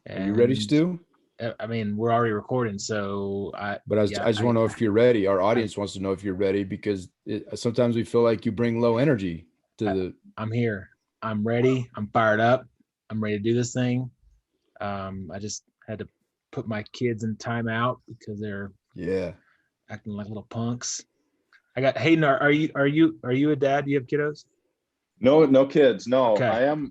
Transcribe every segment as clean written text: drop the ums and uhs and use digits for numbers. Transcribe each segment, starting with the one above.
Are you ready, Stu? I mean, we're already recording, so I just want to know if you're ready. Our audience wants to know if you're ready because sometimes we feel like you bring low energy to I'm here. I'm ready. I'm fired up. I'm ready to do this thing. I just had to put my kids in timeout because they're acting like little punks. I got Hayden. Are you a dad? Do you have kiddos? No kids. No, okay.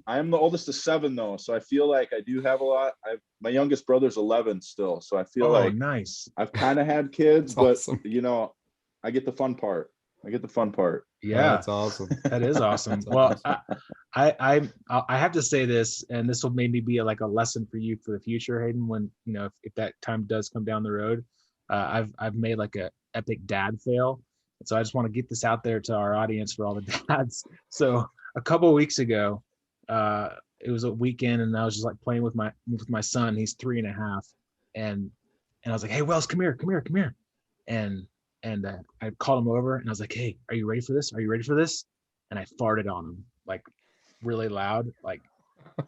I am the oldest of 7 though, so I feel like I do have a lot. My youngest brother's 11 still, so I feel like nice. I've kind of had kids, but awesome. I get the fun part. Yeah, that's awesome. That is awesome. Well, I have to say this, and this will maybe be like a lesson for you for the future, Hayden. When if that time does come down the road, I've made like a epic dad fail. So I just want to get this out there to our audience for all the dads. So a couple of weeks ago, it was a weekend, and I was just like playing with my son. He's 3.5, and I was like, "Hey, Wells, come here," and I called him over, and I was like, "Hey, are you ready for this? Are you ready for this?" And I farted on him, like really loud, like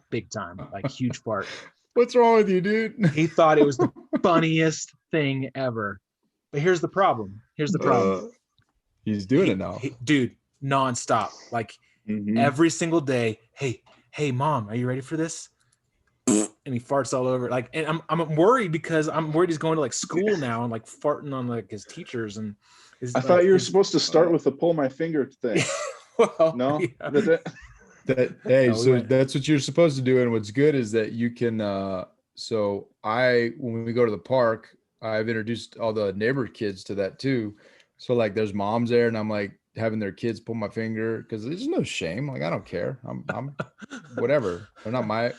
big time, like huge fart. What's wrong with you, dude? He thought it was the funniest thing ever. But here's the problem. He's doing it now. Dude, nonstop. Like every single day. Hey, mom, are you ready for this? And he farts all over. Like, and I'm worried because I'm worried he's going to like school now and like farting on like his teachers. And I thought you were supposed to start with the pull my finger thing. Well, no, yeah. That's what you're supposed to do. And what's good is that you can. When we go to the park, I've introduced all the neighbor kids to that too. So like there's moms there, and I'm like having their kids pull my finger because there's no shame. Like I don't care. I'm whatever. They're not my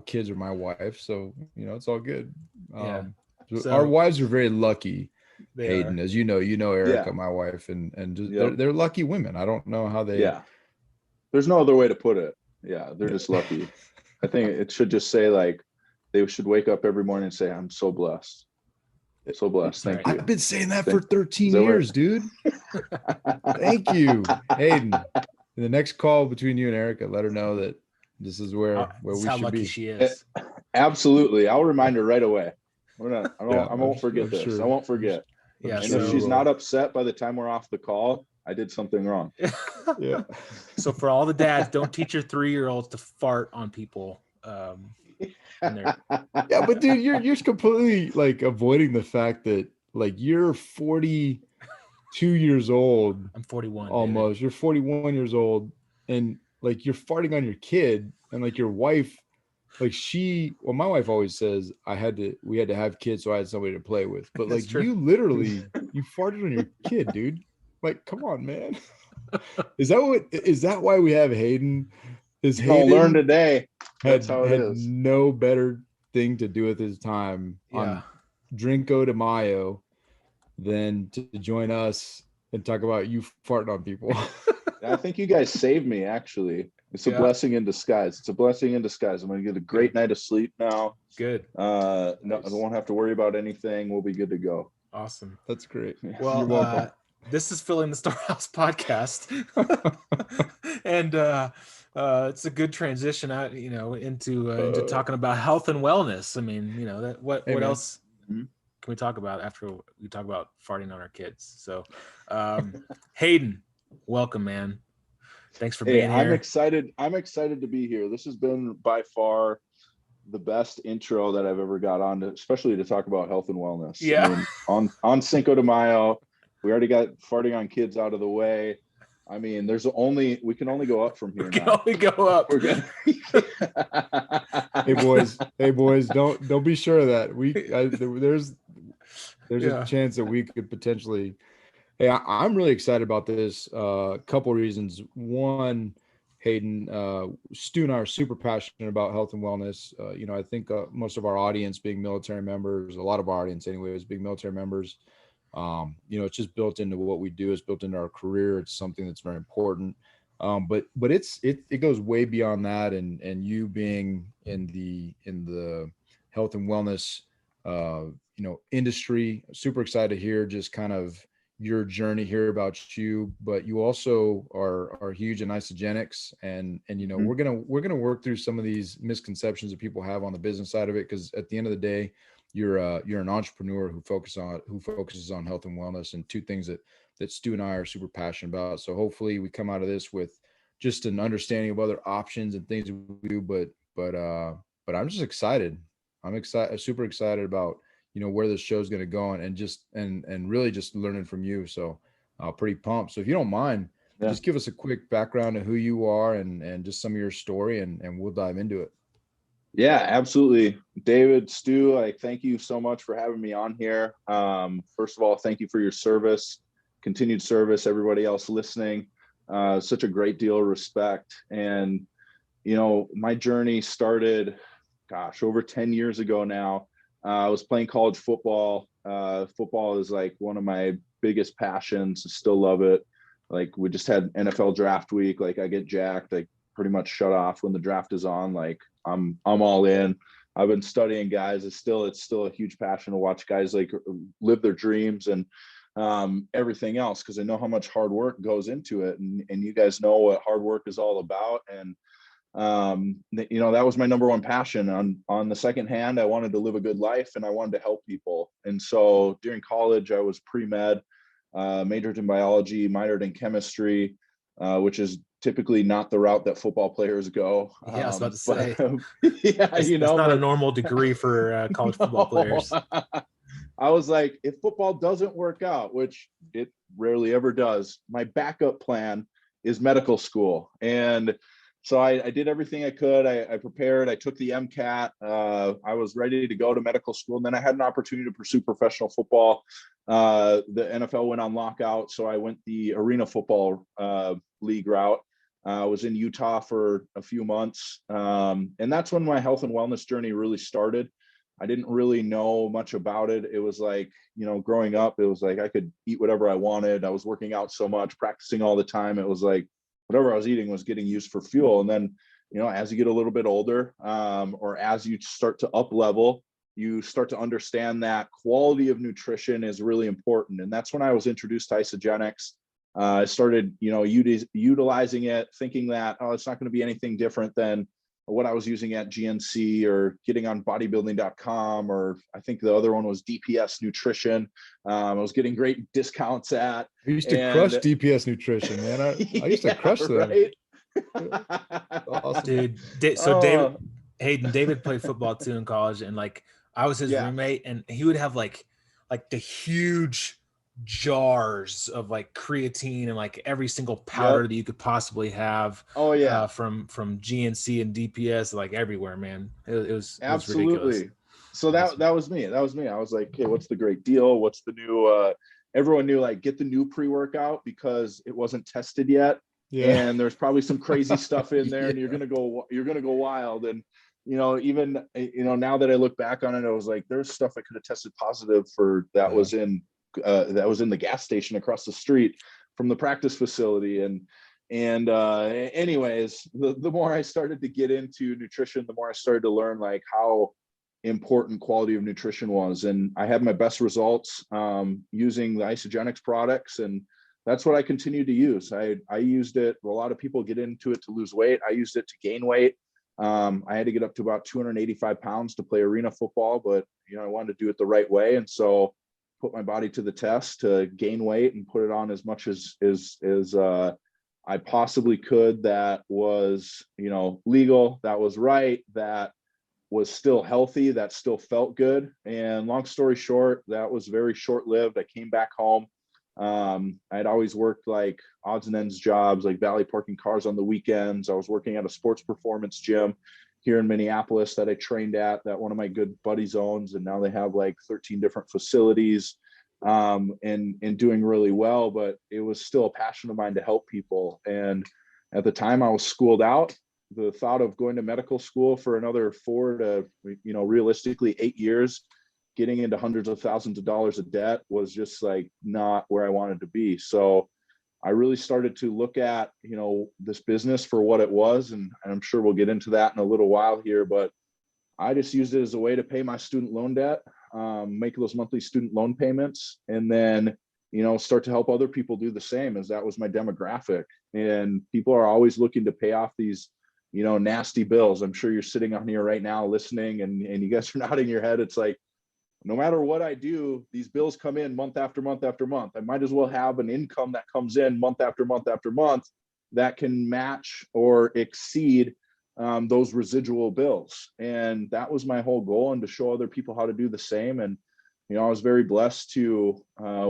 kids or my wife, so it's all good. So our wives are very lucky. Hayden, as you know Erica, my wife, and they're lucky women. I don't know how they. Yeah. There's no other way to put it. Yeah, they're just lucky. I think it should just say like they should wake up every morning and say, "I'm so blessed." So blessed. Thank you. I've been saying that for 13 years, dude. Thank you, Hayden. In the next call between you and Erica, let her know that this is where we should lucky be. She is. Absolutely. I'll remind her right away. I won't forget this. Sure. I won't forget. Yeah. And if she's not upset by the time we're off the call, I did something wrong. Yeah. So for all the dads, don't teach your 3-year-olds to fart on people. Yeah, but dude, you're completely like avoiding the fact that like you're 42 years old. I'm 41 almost. David. You're 41 years old, and like you're farting on your kid, and like your wife, like my wife always says we had to have kids so I had somebody to play with. But like you literally you farted on your kid, dude. Like, come on, man. Is that why we have Hayden? Hayden learn today. That's how it is. No better thing to do with his time on Drinko de Mayo than to join us and talk about you farting on people. I think you guys saved me, actually. It's a blessing in disguise. I'm going to get a great night of sleep now. Good. No, I won't have to worry about anything. We'll be good to go. Awesome. That's great. Well, you're welcome. This is Filling the Storehouse podcast. And it's a good transition out, into talking about health and wellness. I mean, what else can we talk about after we talk about farting on our kids? So, Hayden, welcome, man. Thanks for being here. I'm excited to be here. This has been by far the best intro that I've ever got on, especially to talk about health and wellness. Yeah. I mean, on Cinco de Mayo, we already got farting on kids out of the way. I mean, we can only go up from here. We can only go up. We're good. Hey boys, don't be sure of that. There's a chance that we could potentially. Hey, I'm really excited about this. Couple reasons. One, Hayden, Stu and I are super passionate about health and wellness. I think most of our audience being military members, a lot of our audience anyways, being military members, it's just built into what we do. It's built into our career. It's something that's very important. But it goes way beyond that. And you being in the health and wellness, industry, super excited to hear just kind of, your journey, hear about you, but you also are huge in isogenics, and we're gonna work through some of these misconceptions that people have on the business side of it, because at the end of the day, you're an entrepreneur who focuses on health and wellness, and two things that Stu and I are super passionate about. So hopefully we come out of this with just an understanding of other options and things we do, but I'm just excited. Super excited about where this show's going to go, and really just learning from you. So pretty pumped. So if you don't mind, just give us a quick background of who you are and just some of your story, and we'll dive into it. Yeah, absolutely. David, Stu, I thank you so much for having me on here. First of all, thank you for your service, continued service, everybody else listening. Such a great deal of respect. And, my journey started, over 10 years ago now. I was playing college football. Football is like one of my biggest passions. I still love it. Like, we just had NFL draft week. Like, I get jacked. I pretty much shut off when the draft is on. Like, I'm all in. I've been studying guys. It's still a huge passion to watch guys like live their dreams and everything else, because I know how much hard work goes into it, and you guys know what hard work is all about. And that was my number one passion. On the second hand, I wanted to live a good life, and I wanted to help people. And so during college, I was pre-med, majored in biology, minored in chemistry, which is typically not the route that football players go. Yeah, I was about to say. Yeah, it's not a normal degree for college football players. I was like, if football doesn't work out, which it rarely ever does, my backup plan is medical school. And so I did everything I could. I prepared. I took the MCAT. I was ready to go to medical school. And then I had an opportunity to pursue professional football. The NFL went on lockout, so I went the arena football league route. I was in Utah for a few months. And that's when my health and wellness journey really started. I didn't really know much about it. It was like, growing up, it was like I could eat whatever I wanted. I was working out so much, practicing all the time. It was like whatever I was eating was getting used for fuel. And then, as you get a little bit older, or as you start to up level, you start to understand that quality of nutrition is really important. And that's when I was introduced to isogenics. I started, utilizing it, thinking that, it's not going to be anything different than what I was using at GNC or getting on bodybuilding.com, or I think the other one was DPS Nutrition. I was getting great discounts at. I used to crush DPS Nutrition, man. I used to crush them. Right? Awesome. Dude, David played football too in college, and like I was his roommate, and he would have like the huge jars of like creatine and like every single powder that you could possibly have. Oh yeah. From GNC and DPS, like everywhere, man. It was absolutely ridiculous. So that was me. I was like, okay, what's the great deal? What's the new? Everyone knew, like, get the new pre-workout because it wasn't tested yet. Yeah. And there's probably some crazy stuff in there, and you're gonna go wild. And even now that I look back on it, I was like, there's stuff I could have tested positive for that was in the gas station across the street from the practice facility. And anyways, the more I started to get into nutrition, the more I started to learn like how important quality of nutrition was. And I had my best results using the isogenics products, and that's what I continue to use. I used it. A lot of people get into it to lose weight. I used it to gain weight. I had to get up to about 285 pounds to play arena football, but I wanted to do it the right way. And so put my body to the test to gain weight and put it on as much as I possibly could. That was, legal, that was right, that was still healthy, that still felt good. And long story short, that was very short-lived. I came back home. I'd always worked like odds and ends jobs, like valet parking cars on the weekends. I was working at a sports performance gym here in Minneapolis that I trained at, that one of my good buddies owns. And now they have like 13 different facilities, and doing really well, but it was still a passion of mine to help people. And at the time I was schooled out. The thought of going to medical school for another 4 to, realistically 8 years, getting into hundreds of thousands of dollars of debt was just like not where I wanted to be. So I really started to look at, this business for what it was. And I'm sure we'll get into that in a little while here, but I just used it as a way to pay my student loan debt, make those monthly student loan payments, and then start to help other people do the same, as that was my demographic. And people are always looking to pay off these, nasty bills. I'm sure you're sitting on here right now listening, and you guys are nodding your head. It's like, no matter what I do, these bills come in month after month after month. I might as well have an income that comes in month after month after month that can match or exceed those residual bills. And that was my whole goal, and to show other people how to do the same. And I was very blessed to,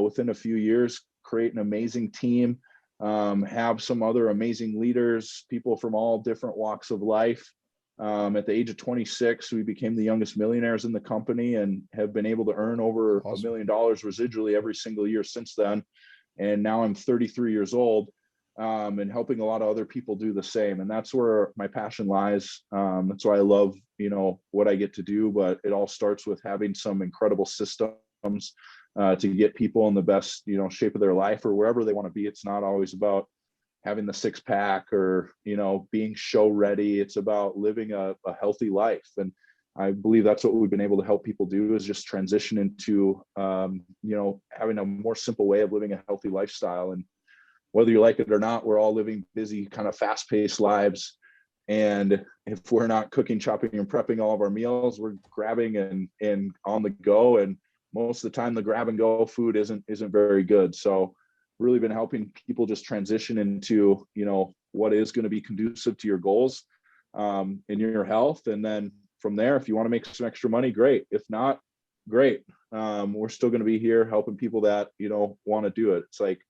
within a few years, create an amazing team, have some other amazing leaders, people from all different walks of life. At the age of 26, we became the youngest millionaires in the company, and have been able to earn over $1 million residually every single year since then. And now I'm 33 years old, and helping a lot of other people do the same. And that's where my passion lies. That's why I love, what I get to do. But it all starts with having some incredible systems to get people in the best, shape of their life, or wherever they want to be. It's not always about having the six pack or, being show ready. It's about living a healthy life. And I believe that's what we've been able to help people do, is just transition into, having a more simple way of living a healthy lifestyle. And whether you like it or not, we're all living busy, kind of fast-paced lives. And if we're not cooking, chopping, and prepping all of our meals, we're grabbing and on the go. And most of the time, the grab and go food isn't very good. So really been helping people just transition into, what is going to be conducive to your goals, in your health. And then from there, if you want to make some extra money, great. If not, great. We're still going to be here helping people that, want to do it. It's like,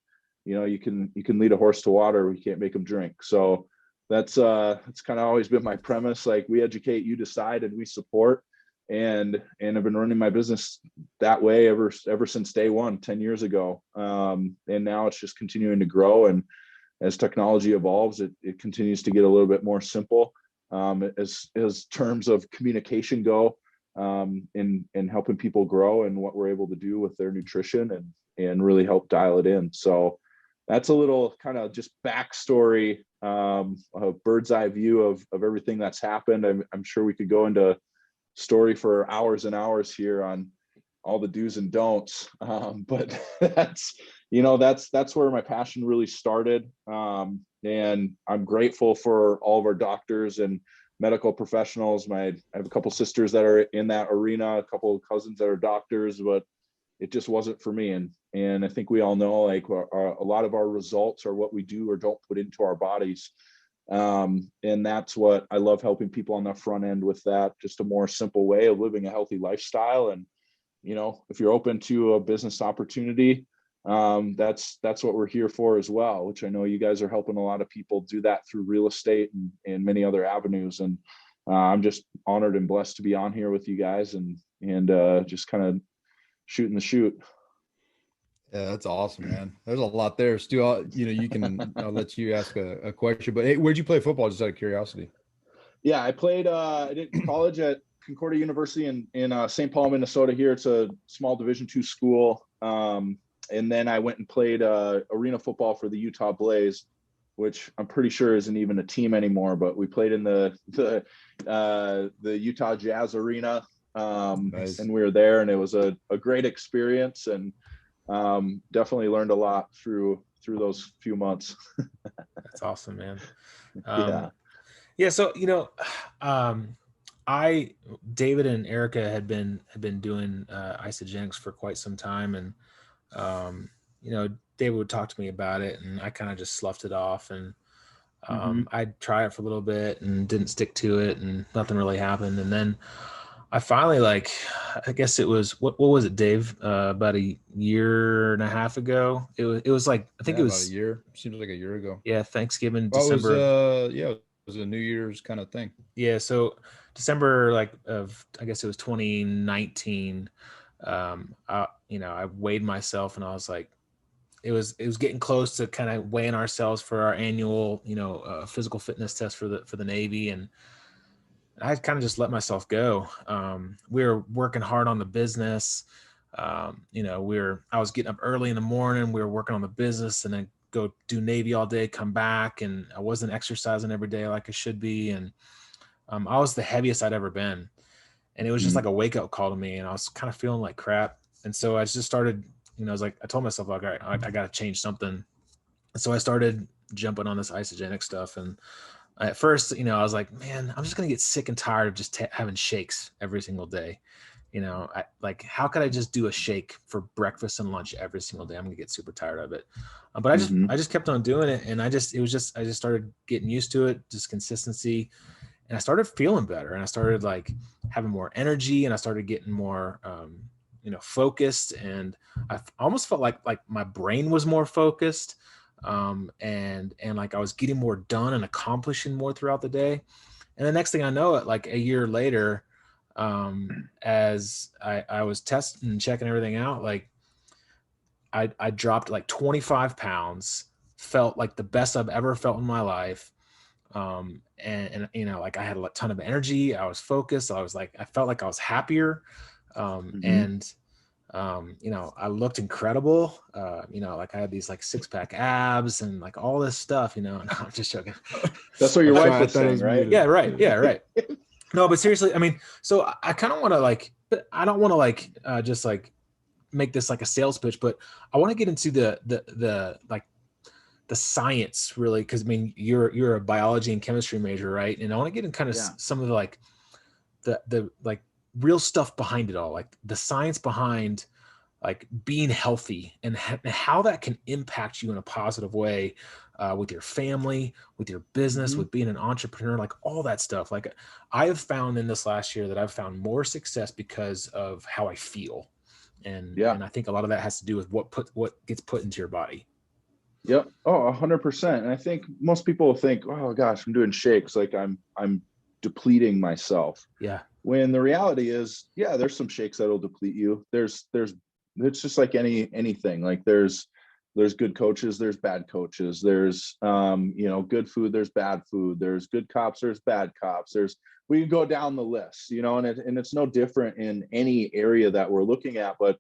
you can lead a horse to water, we can't make them drink. So that's kind of always been my premise. Like, we educate, you decide, and we support. And I've been running my business that way ever since day one, 10 years ago. And now it's just continuing to grow. And as technology evolves, it continues to get a little bit more simple, as terms of communication go, in helping people grow and what we're able to do with their nutrition, and really help dial it in. So that's a little kind of just backstory, a bird's eye view of everything that's happened. I'm sure we could go into story for hours and hours here on all the do's and don'ts. But that's where my passion really started. And I'm grateful for all of our doctors and medical professionals. I have a couple sisters that are in that arena, a couple of cousins that are doctors, but it just wasn't for me. And I think we all know, like, a lot of our results are what we do or don't put into our bodies. And that's what I love, helping people on the front end with that, just a more simple way of living a healthy lifestyle. And, if you're open to a business opportunity, that's what we're here for as well, which I know you guys are helping a lot of people do that through real estate and many other avenues. And I'm just honored and blessed to be on here with you guys and just kind of shooting the shoot. Yeah, that's awesome, man. There's a lot there. Stu, I'll let you ask a question, but hey, where'd you play football, just out of curiosity? Yeah, I played, I did college at Concordia University in St. Paul, Minnesota here. It's a small Division II school. And then I went and played arena football for the Utah Blaze, which I'm pretty sure isn't even a team anymore, but we played in the Utah Jazz Arena. Nice. And we were there, and it was a great experience, and definitely learned a lot through those few months. That's awesome, man. Yeah. So, David and Erica had been doing isogenics for quite some time. And, David would talk to me about it, and I kind of just sloughed it off, and I'd try it for a little bit and didn't stick to it, and nothing really happened. And then I finally, I guess it was, what was it, Dave? About a year and a half ago. It was like, I think it was about a year. Seems like a year ago. Yeah. Thanksgiving, December. It was a New Year's kind of thing. Yeah. So December, I guess it was 2019. I weighed myself, and I was like, it was getting close to kind of weighing ourselves for our annual, physical fitness test for the Navy. And I kind of just let myself go. We were working hard on the business. I was getting up early in the morning. We were working on the business, and then go do Navy all day, come back, and I wasn't exercising every day like I should be. And I was the heaviest I'd ever been. And it was just like a wake up call to me, and I was kind of feeling like crap. And so I just started I was like, I told myself, like, all right, I got to change something. And so I started jumping on this isogenic stuff. And at first, I was like, man, I'm just going to get sick and tired of just having shakes every single day. How could I just do a shake for breakfast and lunch every single day? I'm gonna get super tired of it. But I just kept on doing it. And I just started getting used to it, just consistency. And I started feeling better, and I started like having more energy, and I started getting more, focused. And I almost felt like my brain was more focused. And like I was getting more done and accomplishing more throughout the day. And the next thing I know, like a year later, as I was testing and checking everything out, like I dropped like 25 pounds, felt like the best I've ever felt in my life. And like I had a ton of energy. I was focused. I felt like I was happier. And I looked incredible. Like I had these like 6-pack abs and like all this stuff, no, I'm just joking. That's what your wife was saying, right? Yeah, right. Yeah, right. No, but seriously, I mean, so I kind of want to like, but I don't want to like, just like make this like a sales pitch, but I want to get into the like the science really. Cause I mean, you're a biology and chemistry major, right? And I want to get in kind of some of the like, the like real stuff behind it all, like the science behind like being healthy and how that can impact you in a positive way, with your family, with your business, with being an entrepreneur, like all that stuff. Like I have found in this last year that I've found more success because of how I feel. And I think a lot of that has to do with what gets put into your body. Yep. Oh, 100%. And I think most people think, oh gosh, I'm doing shakes, like I'm depleting myself. Yeah. When the reality is, there's some shakes that'll deplete you. It's just like anything. Like there's good coaches, there's bad coaches, there's good food, there's bad food, there's good cops, there's bad cops, we can go down the list, and it's no different in any area that we're looking at. But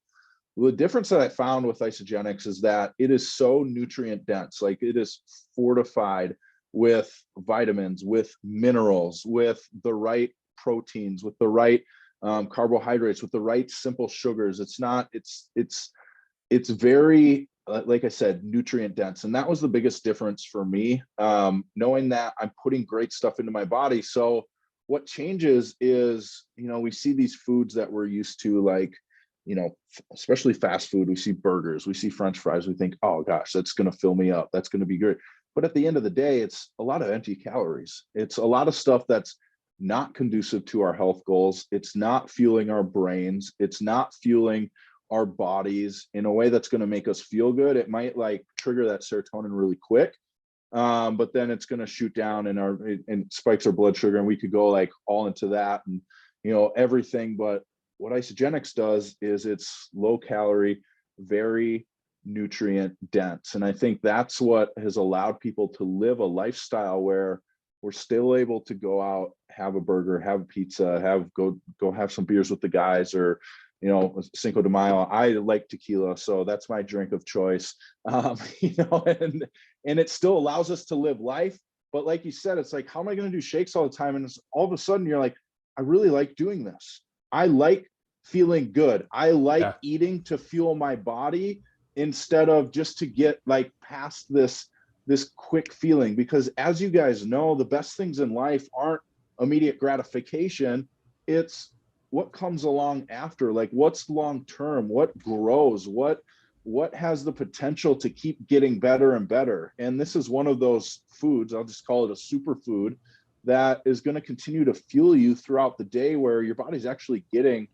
the difference that I found with isogenics is that it is so nutrient dense. Like it is fortified with vitamins, with minerals, with the right proteins, with the right carbohydrates, with the right simple sugars. It's very, like I said, nutrient dense. And that was the biggest difference for me, knowing that I'm putting great stuff into my body. So what changes is, we see these foods that we're used to, like, especially fast food. We see burgers, we see French fries. We think, oh gosh, that's going to fill me up. That's going to be great. But at the end of the day, it's a lot of empty calories. It's a lot of stuff that's not conducive to our health goals. It's not fueling our brains. It's not fueling our bodies in a way that's going to make us feel good. It might like trigger that serotonin really quick, but then it's going to shoot down and spikes our blood sugar, and we could go like all into that and everything. But what isogenics does is it's low calorie, very nutrient dense, and I think that's what has allowed people to live a lifestyle where we're still able to go out, have a burger, have pizza, go have some beers with the guys, or Cinco de Mayo. I like tequila, so that's my drink of choice. And it still allows us to live life. But like you said, it's like, how am I going to do shakes all the time? And all of a sudden you're like, I really like doing this. I like feeling good. I like eating to fuel my body instead of just to get like past this quick feeling. Because as you guys know, the best things in life aren't immediate gratification. It's what comes along after, like what's long term, what grows, what has the potential to keep getting better and better. And this is one of those foods, I'll just call it a superfood, that is going to continue to fuel you throughout the day, where your body's actually getting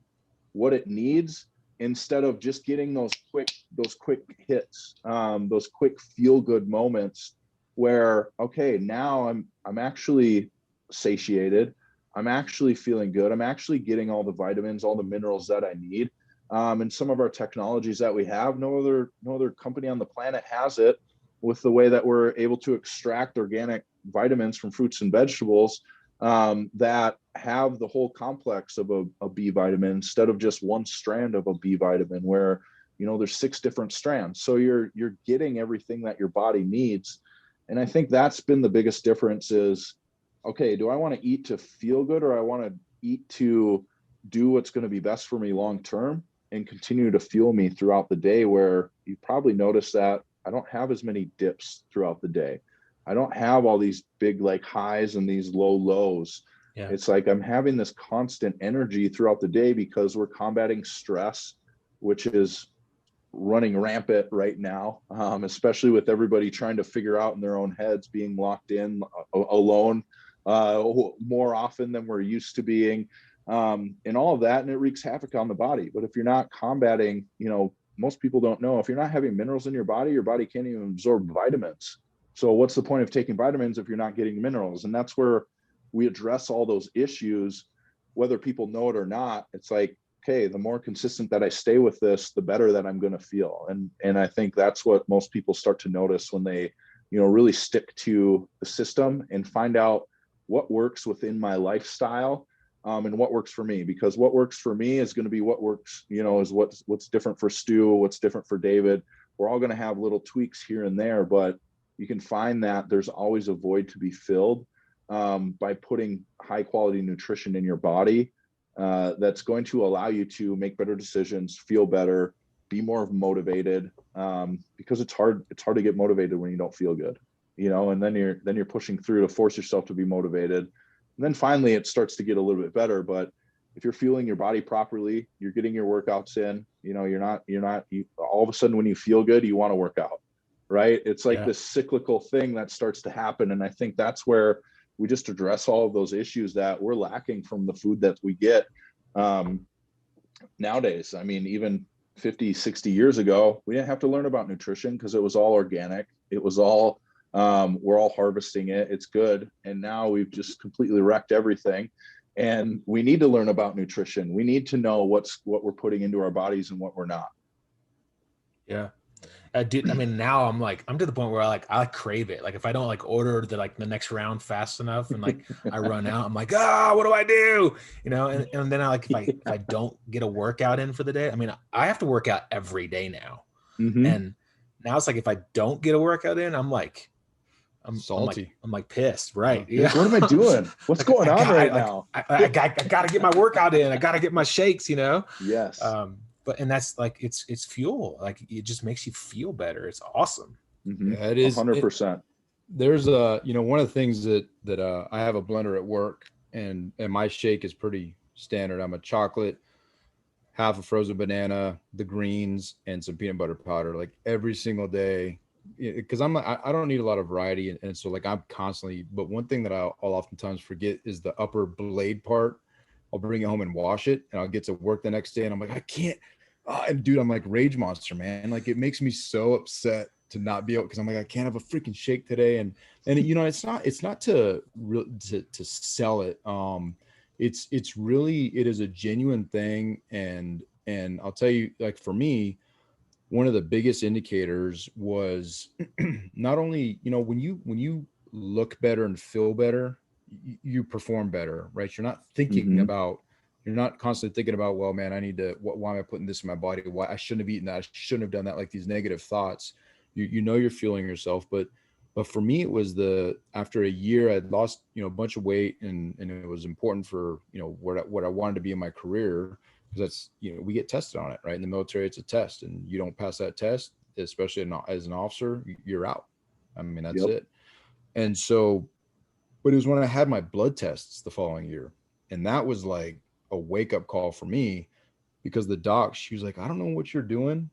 what it needs instead of just getting those quick hits, those quick feel good moments where, okay, now I'm actually satiated. I'm actually feeling good. I'm actually getting all the vitamins, all the minerals that I need. And some of our technologies that we have, no other company on the planet has it, with the way that we're able to extract organic vitamins from fruits and vegetables, that have the whole complex of a B vitamin instead of just one strand of a B vitamin, where there's 6 different strands. So you're getting everything that your body needs. And I think that's been the biggest difference is, okay, do I want to eat to feel good, or I want to eat to do what's going to be best for me long term? and continue to fuel me throughout the day, where you probably notice that I don't have as many dips throughout the day. I don't have all these big like highs and these low lows. Yeah. It's like I'm having this constant energy throughout the day because we're combating stress, which is running rampant right now, especially with everybody trying to figure out in their own heads, being locked in alone more often than we're used to being, and all of that. And it wreaks havoc on the body. But if you're not combating, most people don't know, if you're not having minerals in your body can't even absorb vitamins. So what's the point of taking vitamins if you're not getting minerals? And that's where we address all those issues, whether people know it or not. It's like, okay, the more consistent that I stay with this, the better that I'm going to feel. And I think that's what most people start to notice when they, really stick to the system and find out what works within my lifestyle, and what works for me. Because what works for me is going to be what works, is what's different for Stu, what's different for David. We're all going to have little tweaks here and there, but you can find that there's always a void to be filled by putting high quality nutrition in your body. That's going to allow you to make better decisions, feel better, be more motivated, because it's hard to get motivated when you don't feel good, and then you're pushing through to force yourself to be motivated. And then finally it starts to get a little bit better. But if you're fueling your body properly, you're getting your workouts in, you're not all of a sudden when you feel good, you want to work out, right? It's like this cyclical thing that starts to happen. And I think that's where we just address all of those issues that we're lacking from the food that we get nowadays. I mean, even 50, 60 years ago, we didn't have to learn about nutrition because it was all organic. It was all, we're all harvesting it. It's good. And now we've just completely wrecked everything. And we need to learn about nutrition. We need to know what we're putting into our bodies and what we're not. Yeah. Dude, I mean, now I'm to the point where I crave it. Like if I don't order the next round fast enough and I run out, I'm like, what do I do? And then if I don't get a workout in for the day, I mean, I have to work out every day now. Mm-hmm. And now it's like, if I don't get a workout in, I'm salty. I'm pissed. Right. Yeah. What am I doing? What's going on right now? I got to get my workout in. I got to get my shakes, Yes. And that's it's fuel. It just makes you feel better. It's awesome. Mm-hmm. Yeah, it is 100%. There's one of the things that I have a blender at work, and my shake is pretty standard. I'm a chocolate, half a frozen banana, the greens, and some peanut butter powder, like every single day. Because I don't need a lot of variety, and so I'm constantly. But one thing that I'll oftentimes forget is the upper blade part. I'll bring it home and wash it, and I'll get to work the next day, and I'm like, I can't. And dude, I'm like rage monster, man. It makes me so upset to not be able, because I'm like, I can't have a freaking shake today. And it's not to sell it. It's really, it is a genuine thing. And I'll tell you, for me, one of the biggest indicators was not only, when you look better and feel better, you perform better, right? You're not thinking about, you're not constantly thinking about, well, man, I need to, why am I putting this in my body? Why I shouldn't have eaten that. I shouldn't have done that. Like these negative thoughts, you're fueling yourself. But for me, it was after a year, I'd lost, a bunch of weight, and it was important for, what I wanted to be in my career, because that's, we get tested on it, right? In the military, it's a test, and you don't pass that test, especially as an officer, you're out. I mean, that's it. And so, but it was when I had my blood tests the following year, and that was like a wake-up call for me, because the doc, she was like, I don't know what you're doing,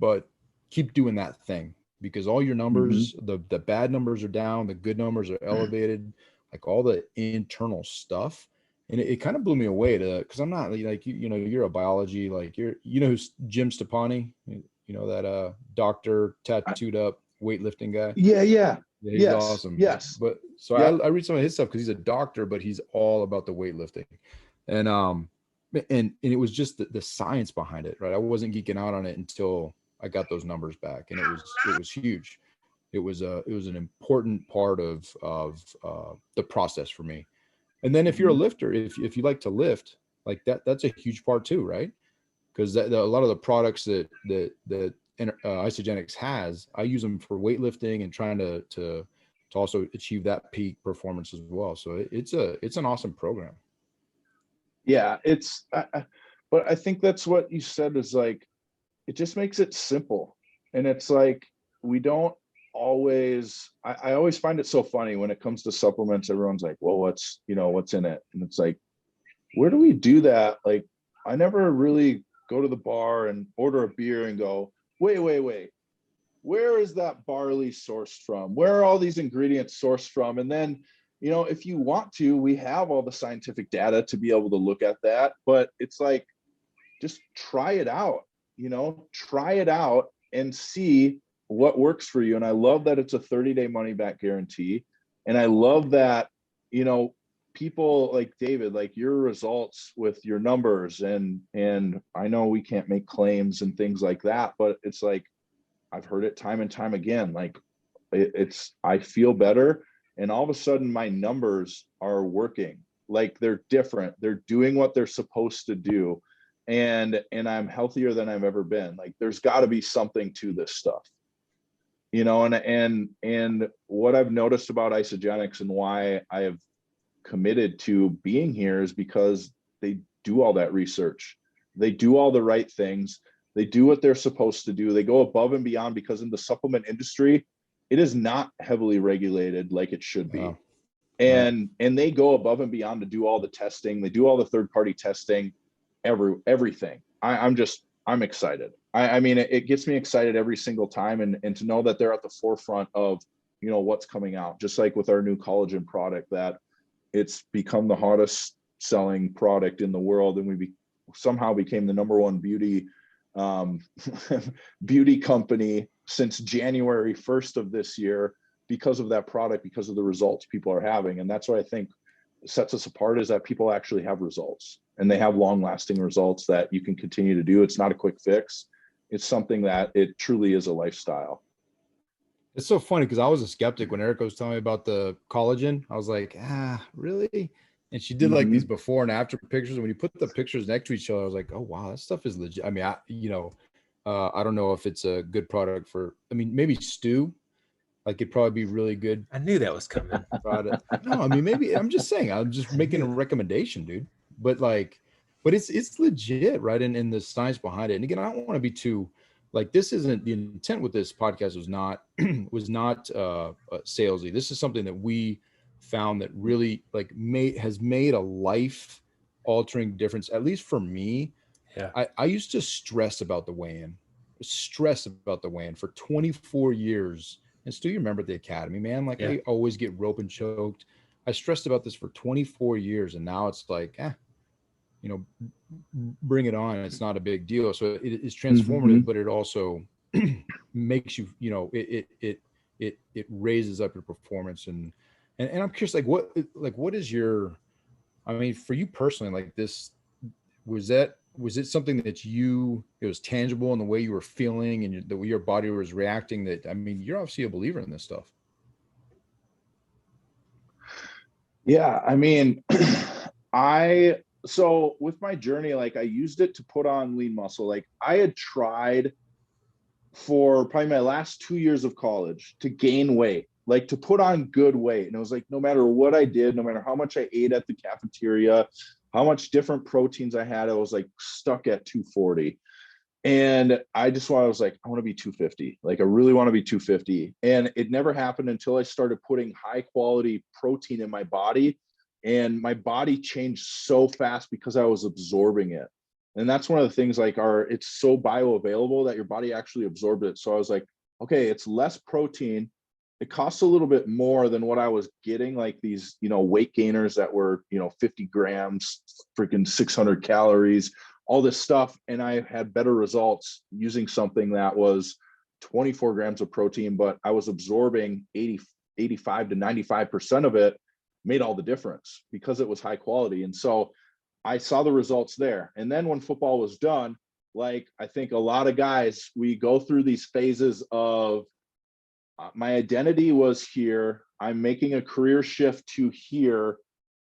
but keep doing that thing, because all your numbers, the bad numbers are down, the good numbers are elevated, like all the internal stuff. And it kind of blew me away because I'm not you're a biology, who's Jim Stepani, that doctor, tattooed up weightlifting guy. Yeah, he's yes, awesome. Yes. But so I read some of his stuff because he's a doctor, but he's all about the weightlifting. And it was just the science behind it, right? I wasn't geeking out on it until I got those numbers back, and it was huge. It was an important part of the process for me. And then if you're a lifter, if you like to lift, that's a huge part too, right? Because a lot of the products that Isagenix has, I use them for weightlifting and trying to also achieve that peak performance as well. So it's an awesome program. Yeah, it's But I think that's what you said is like, it just makes it simple. And it's like, we don't always, I always find it so funny when it comes to supplements. Everyone's like, well, what's in it? And it's like, where do we do that? Like, I never really go to the bar and order a beer and go, wait, where is that barley sourced from? Where are all these ingredients sourced from? And then, if you want to, we have all the scientific data to be able to look at that. But it's like, just try it out, and see what works for you. And I love that it's a 30-day money back guarantee. And I love that, people like David, like your results with your numbers, and I know we can't make claims and things like that, but it's like, I've heard it time and time again, like I feel better, and all of a sudden my numbers are working, like they're different, they're doing what they're supposed to do, and I'm healthier than I've ever been. Like, there's got to be something to this stuff, and what I've noticed about Isogenics and why I have committed to being here is because they do all that research, they do all the right things, they do what they're supposed to do, they go above and beyond, because in the supplement industry, it is not heavily regulated like it should be. Wow. And they go above and beyond to do all the testing, they do all the third-party testing, everything. I'm excited. I mean, it gets me excited every single time, and to know that they're at the forefront of what's coming out, just like with our new collagen product, that it's become the hottest selling product in the world, and we somehow became the #1 beauty beauty company since January 1st of this year, because of that product, because of the results people are having. And that's what I think sets us apart, is that people actually have results, and they have long lasting results that you can continue to do. It's not a quick fix, it's something that it truly is a lifestyle. It's so funny because I was a skeptic when Erica was telling me about the collagen. I was like, really? And she did like these before and after pictures. And when you put the pictures next to each other, I was like, oh, wow, that stuff is legit. I mean, I don't know if it's a good product for, maybe stew. Like, it'd probably be really good. I knew that was coming. No, maybe I'm just saying, I'm just making a recommendation, dude. But it's legit, right? And the science behind it. And again, I don't want to be too, like, this isn't the intent with this podcast, was not salesy. This is something that we found that really has made a life altering difference, at least for me. Yeah. I used to stress about the weigh-in for 24 years. And still, you remember at the academy, man, like, I always get rope and choked. I stressed about this for 24 years. And now it's like, bring it on. It's not a big deal. So it is transformative, but it also makes you, it raises up your performance. And I'm curious, what is your, for you personally, like this, was it something that it was tangible in the way you were feeling and the way your body was reacting, that, you're obviously a believer in this stuff. Yeah. So with my journey, like, I used it to put on lean muscle. Like, I had tried for probably my last 2 years of college to gain weight, like to put on good weight. And it was like, no matter what I did, no matter how much I ate at the cafeteria, how much different proteins I had, I was like stuck at 240. And I was like, I want to be 250. Like, I really want to be 250. And it never happened until I started putting high quality protein in my body. And my body changed so fast because I was absorbing it. And that's one of the things, like, it's so bioavailable that your body actually absorbed it. So I was like, okay, it's less protein. It costs a little bit more than what I was getting, like these, weight gainers that were, 50 grams, freaking 600 calories, all this stuff. And I had better results using something that was 24 grams of protein, but I was absorbing 85 to 95% of it. Made all the difference because it was high quality. And so I saw the results there. And then when football was done, like, I think a lot of guys, we go through these phases of my identity was here, I'm making a career shift to here.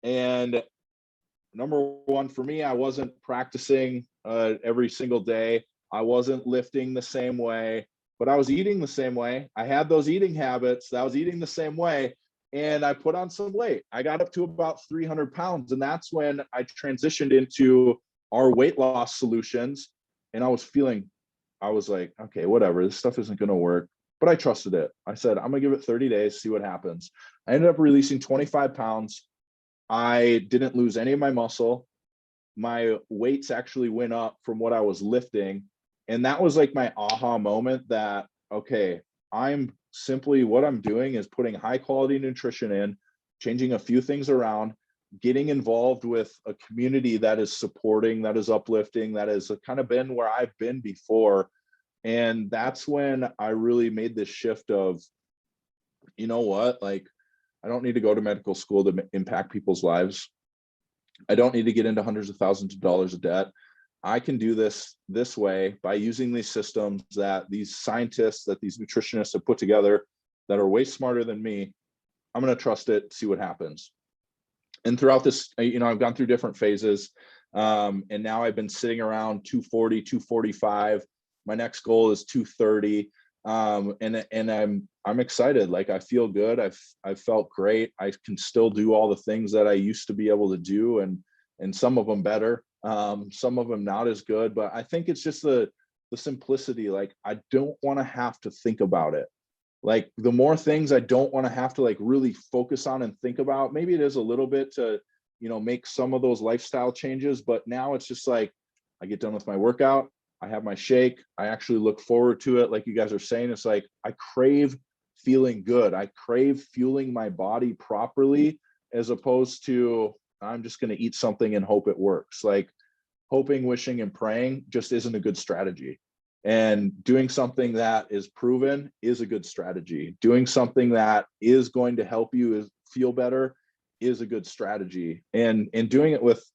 And #1 for me, I wasn't practicing every single day. I wasn't lifting the same way, but I was eating the same way. I had those eating habits that I was eating the same way. And I put on some weight. I got up to about 300 pounds. And that's when I transitioned into our weight loss solutions. And I was like, okay, whatever, this stuff isn't going to work. But I trusted it. I said, I'm going to give it 30 days, see what happens. I ended up releasing 25 pounds. I didn't lose any of my muscle. My weights actually went up from what I was lifting. And that was like my aha moment that, okay, what I'm doing is putting high quality nutrition in, changing a few things around, getting involved with a community that is supporting, that is uplifting, that has kind of been where I've been before. And that's when I really made this shift of, you know what, like, I don't need to go to medical school to impact people's lives. I don't need to get into hundreds of thousands of dollars of debt. I can do this way by using these systems that these scientists, that these nutritionists have put together that are way smarter than me. I'm going to trust it, see what happens. And throughout this, I've gone through different phases. And now I've been sitting around 240, 245. My next goal is 230. And I'm excited. Like, I feel good. I've felt great. I can still do all the things that I used to be able to do, and some of them better, some of them not as good. But I think it's just the simplicity. Like, I don't want to have to think about it. Like, the more things I don't want to have to like really focus on and think about, maybe it is a little bit to, make some of those lifestyle changes. But now it's just like, I get done with my workout, I have my shake, I actually look forward to it. Like you guys are saying, it's like, I crave feeling good. I crave fueling my body properly, as opposed to, I'm just going to eat something and hope it works. Like, hoping, wishing, and praying just isn't a good strategy. And doing something that is proven is a good strategy. Doing something that is going to help you feel better is a good strategy. And doing it with,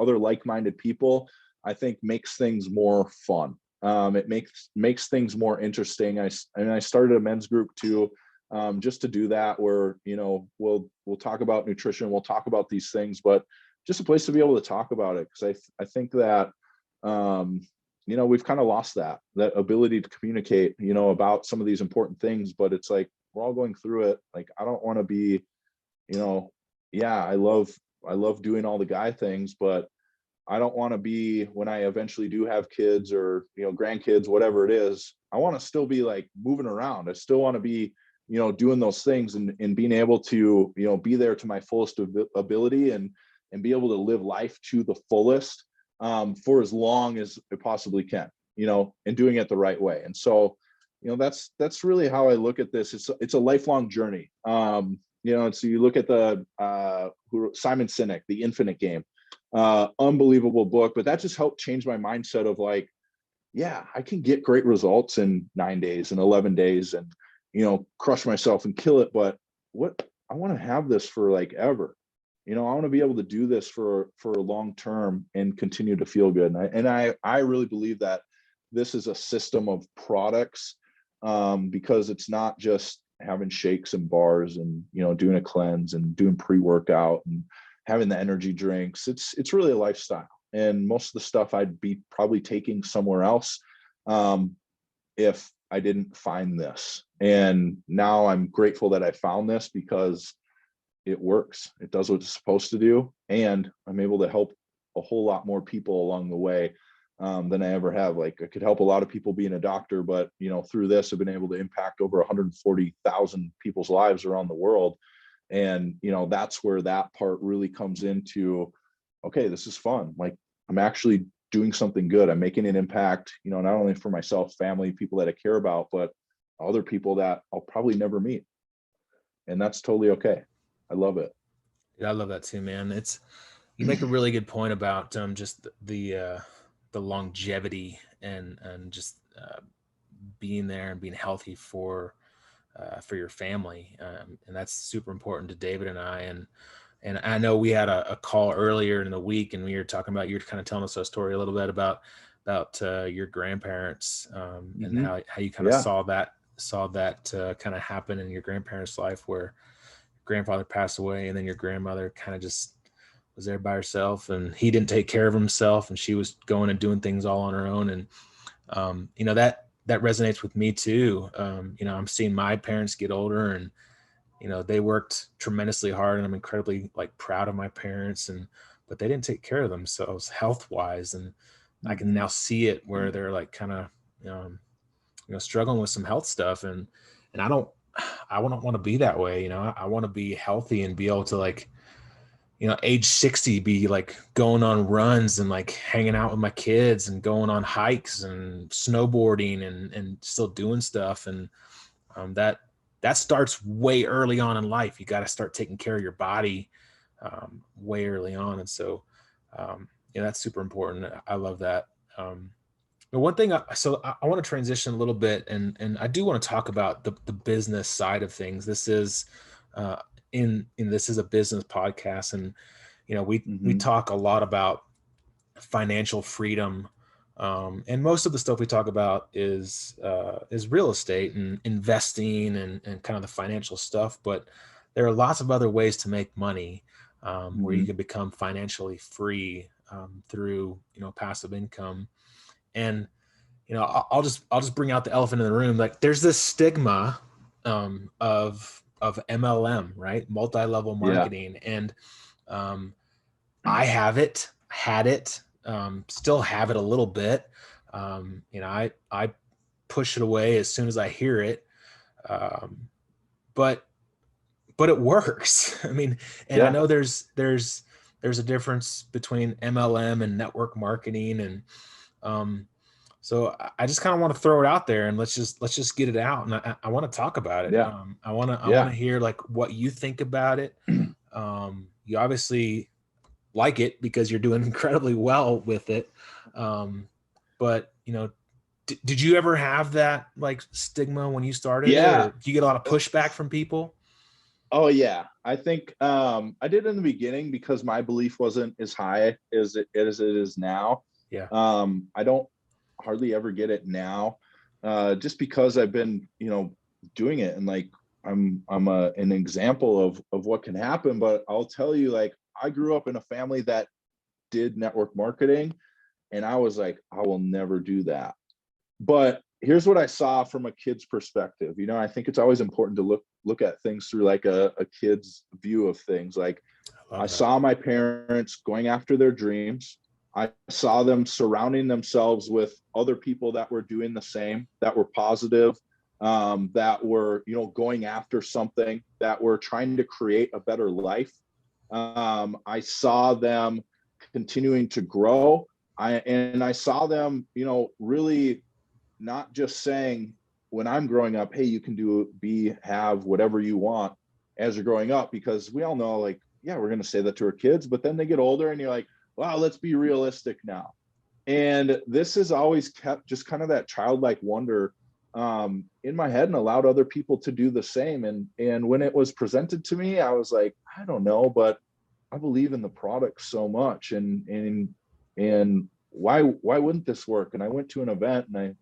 other like-minded people, I think makes things more fun. It makes things more interesting. I started a men's group too, just to do that, where, we'll talk about nutrition, we'll talk about these things, but just a place to be able to talk about it. Because I think that, we've kind of lost that ability to communicate, about some of these important things. But it's like, we're all going through it. Like, I don't want to be, I love doing all the guy things, but I don't want to be, when I eventually do have kids or, grandkids, whatever it is, I want to still be like moving around. I still want to be, doing those things and being able to, be there to my fullest ability and be able to live life to the fullest, for as long as it possibly can, and doing it the right way. And so, that's really how I look at this. It's a lifelong journey. So you look at the Simon Sinek, The Infinite Game, unbelievable book, but that just helped change my mindset of like, yeah, I can get great results in 9 days and 11 days and, crush myself and kill it. But I want to have this for like ever. I want to be able to do this for a long term and continue to feel good. And I really believe that this is a system of products, because it's not just having shakes and bars and, doing a cleanse and doing pre-workout and having the energy drinks. It's really a lifestyle. And most of the stuff I'd be probably taking somewhere else, if I didn't find this. And now I'm grateful that I found this, because it works. It does what it's supposed to do. And I'm able to help a whole lot more people along the way, than I ever have. Like, I could help a lot of people being a doctor, but, through this, I've been able to impact over 140,000 people's lives around the world. And, that's where that part really comes into, okay, this is fun. Like, I'm actually doing something good. I'm making an impact, not only for myself, family, people that I care about, but other people that I'll probably never meet. And that's totally okay. I love it. Yeah, I love that too, man. You make a really good point about just the longevity and just being there and being healthy for your family, and that's super important to David and I. And I know we had a call earlier in the week, and we were talking about, you were kind of telling us a story a little bit about your grandparents, and how you kind of saw that kind of happen in your grandparents' life, where grandfather passed away and then your grandmother kind of just was there by herself, and he didn't take care of himself, and she was going and doing things all on her own. And that resonates with me too. I'm seeing my parents get older, and they worked tremendously hard, and I'm incredibly like proud of my parents. And but they didn't take care of themselves health wise. And I can now see it where they're like kind of, struggling with some health stuff. And I don't want to be that way. I want to be healthy and be able to, like, age 60, be like going on runs and like hanging out with my kids and going on hikes and snowboarding and still doing stuff. And that starts way early on in life. You got to start taking care of your body way early on. And so, that's super important. I love that. But one thing, so I want to transition a little bit, and I do want to talk about the business side of things. This is this is a business podcast, and we talk a lot about financial freedom, and most of the stuff we talk about is real estate and investing and kind of the financial stuff. But there are lots of other ways to make money where you can become financially free through passive income. And I'll just bring out the elephant in the room. Like, there's this stigma of MLM, right? Multi-level marketing. And I had it, still have it a little bit. I push it away as soon as I hear it. But it works. I mean, and I know there's a difference between MLM and network marketing. And so I just kind of want to throw it out there, and let's just get it out. And I want to talk about it. I want to hear like what you think about it. You obviously like it because you're doing incredibly well with it. But did you ever have that like stigma when you started? Yeah. Or do you get a lot of pushback from people? Oh yeah. I think I did in the beginning because my belief wasn't as high as it is now. Yeah. I don't hardly ever get it now, just because I've been, doing it, and like I'm an example of what can happen. But I'll tell you, like, I grew up in a family that did network marketing, and I was like, I will never do that. But here's what I saw from a kid's perspective. I think it's always important to look at things through like a kid's view of things. Like, I saw my parents going after their dreams. I saw them surrounding themselves with other people that were doing the same, that were positive, that were, going after something, that were trying to create a better life. I saw them continuing to grow. I saw them, really not just saying when I'm growing up, hey, you can have whatever you want as you're growing up, because we all know, like, yeah, we're going to say that to our kids, but then they get older and you're like, wow, let's be realistic now. And this has always kept just kind of that childlike wonder in my head, and allowed other people to do the same. And when it was presented to me, I was like, I don't know, but I believe in the product so much, and why wouldn't this work? And I went to an event and I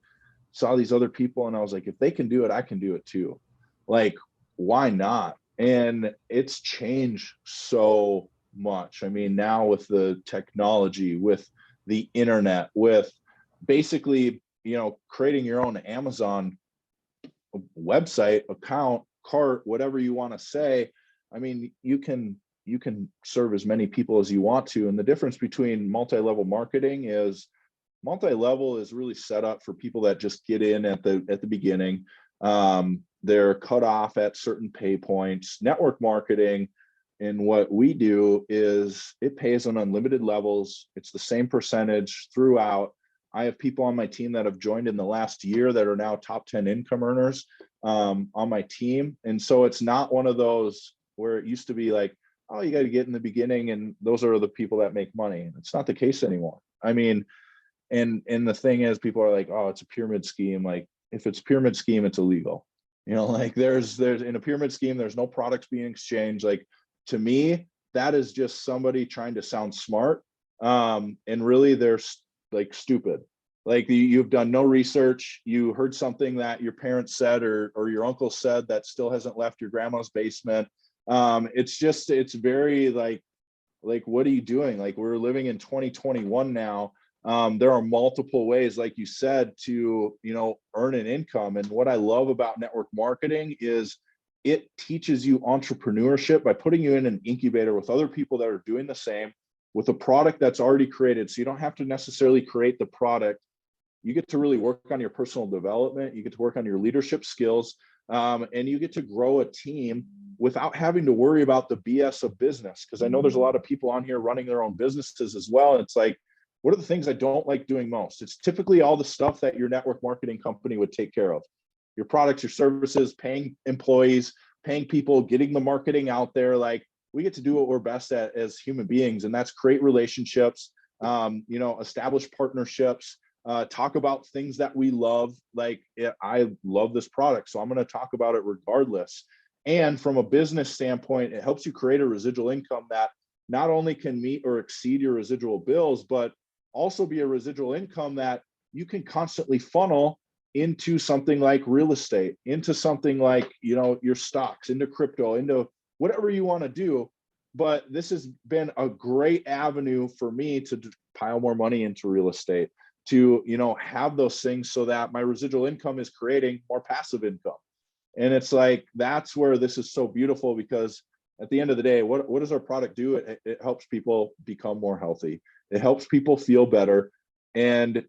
saw these other people, and I was like, if they can do it, I can do it too. Like, why not? And it's changed so much. I mean, now with the technology, with the internet, with basically, creating your own Amazon website, account, cart, whatever you want to say. I mean, you can serve as many people as you want to. And the difference between multi-level marketing is multi-level is really set up for people that just get in at the beginning. They're cut off at certain pay points. Network marketing, and what we do is it pays on unlimited levels. It's the same percentage throughout. I have people on my team that have joined in the last year that are now top 10 income earners on my team. And so it's not one of those where it used to be like, oh, you got to get in the beginning and those are the people that make money. It's not the case anymore. I mean, and the thing is, people are like, oh, it's a pyramid scheme. Like, if it's a pyramid scheme, it's illegal. Like there's in a pyramid scheme, there's no products being exchanged. Like, to me, that is just somebody trying to sound smart. And really they're like stupid. Like, you've done no research. You heard something that your parents said or your uncle said that still hasn't left your grandma's basement. It's very like, what are you doing? Like, we're living in 2021 now. There are multiple ways, like you said, to, earn an income. And what I love about network marketing is it teaches you entrepreneurship by putting you in an incubator with other people that are doing the same. with a product that's already created. So you don't have to necessarily create the product. You get to really work on your personal development. You get to work on your leadership skills, and you get to grow a team without having to worry about the BS of business. Because I know there's a lot of people on here running their own businesses as well. And it's like, what are the things I don't like doing most? It's typically all the stuff that your network marketing company would take care of. Your products, your services, paying employees, paying people, getting the marketing out there. Like, we get to do what we're best at as human beings, and that's create relationships, establish partnerships, talk about things that we love. Like, I love this product, so I'm going to talk about it regardless. And from a business standpoint, it helps you create a residual income that not only can meet or exceed your residual bills, but also be a residual income that you can constantly funnel into something like real estate, into something like, your stocks, into crypto, into whatever you want to do. But this has been a great avenue for me to pile more money into real estate, to, have those things so that my residual income is creating more passive income. And it's like, that's where this is so beautiful, because at the end of the day, what does our product do? It helps people become more healthy. It helps people feel better, and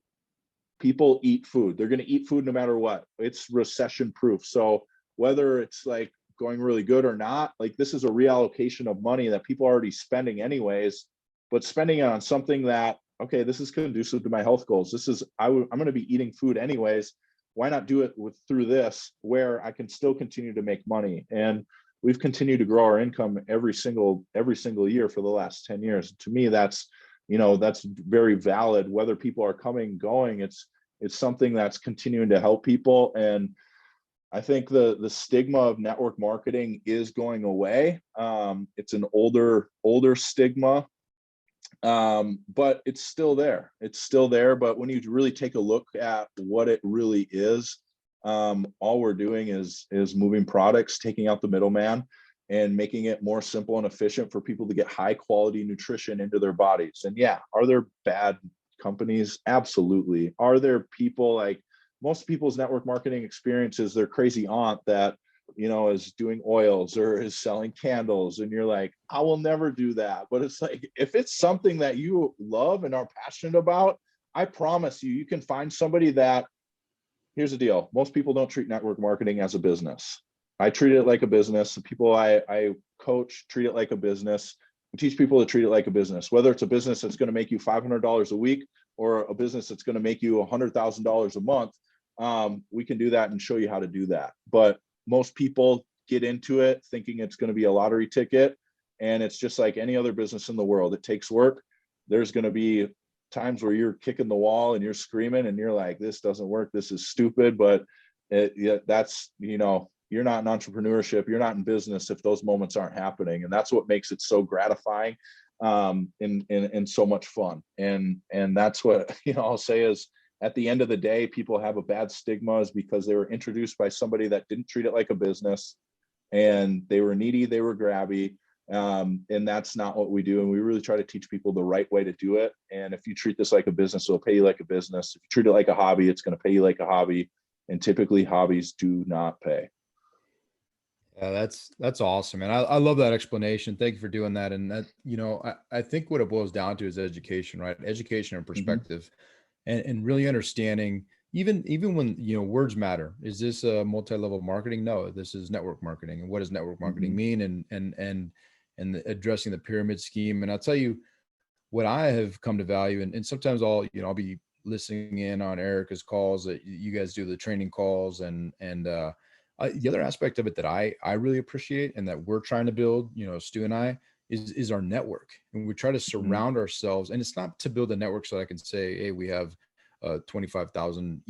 people eat food. They're going to eat food no matter what. It's recession proof. So whether it's like going really good or not, like, this is a reallocation of money that people are already spending anyways, but spending it on something that, okay, this is conducive to my health goals. I'm going to be eating food anyways. Why not do it through this, where I can still continue to make money? And we've continued to grow our income every single year for the last 10 years. To me, that's very valid. Whether people are coming, going, it's something that's continuing to help people. And I think the stigma of network marketing is going away. It's an older stigma, but it's still there. But when you really take a look at what it really is, all we're doing is moving products, taking out the middleman, and making it more simple and efficient for people to get high quality nutrition into their bodies. And yeah, are there bad companies? Absolutely. Are there people, like most people's network marketing experiences, their crazy aunt that, is doing oils or is selling candles, and you're like, I will never do that. But it's like, if it's something that you love and are passionate about, I promise you can find somebody that. Here's the deal. Most people don't treat network marketing as a business. I treat it like a business. The people I coach treat it like a business. We teach people to treat it like a business, whether it's a business that's going to make you $500 a week or a business that's going to make you $100,000 a month. We can do that and show you how to do that. But most people get into it thinking it's going to be a lottery ticket. And it's just like any other business in the world. It takes work. There's going to be times where you're kicking the wall and you're screaming and you're like, this doesn't work. This is stupid. But that's, you're not in entrepreneurship. You're not in business if those moments aren't happening. And that's what makes it so gratifying, and so much fun. And that's what, I'll say is, at the end of the day, people have a bad stigma is because they were introduced by somebody that didn't treat it like a business, and they were needy, they were grabby. And that's not what we do. And we really try to teach people the right way to do it. And if you treat this like a business, it'll pay you like a business. If you treat it like a hobby, it's going to pay you like a hobby. And typically hobbies do not pay. Yeah, that's awesome. And I love that explanation. Thank you for doing that. And that, I think what it boils down to is education, right? Education and perspective, and really understanding, even when, words matter. Is this a multi-level marketing? No, this is network marketing. And what does network marketing mean? And addressing the pyramid scheme. And I'll tell you what I have come to value. And sometimes I'll be listening in on Erica's calls that you guys do, the training calls, and the other aspect of it that I really appreciate and that we're trying to build, Stu and I, is our network. And we try to surround ourselves. And it's not to build a network so I can say, hey, we have a 25,000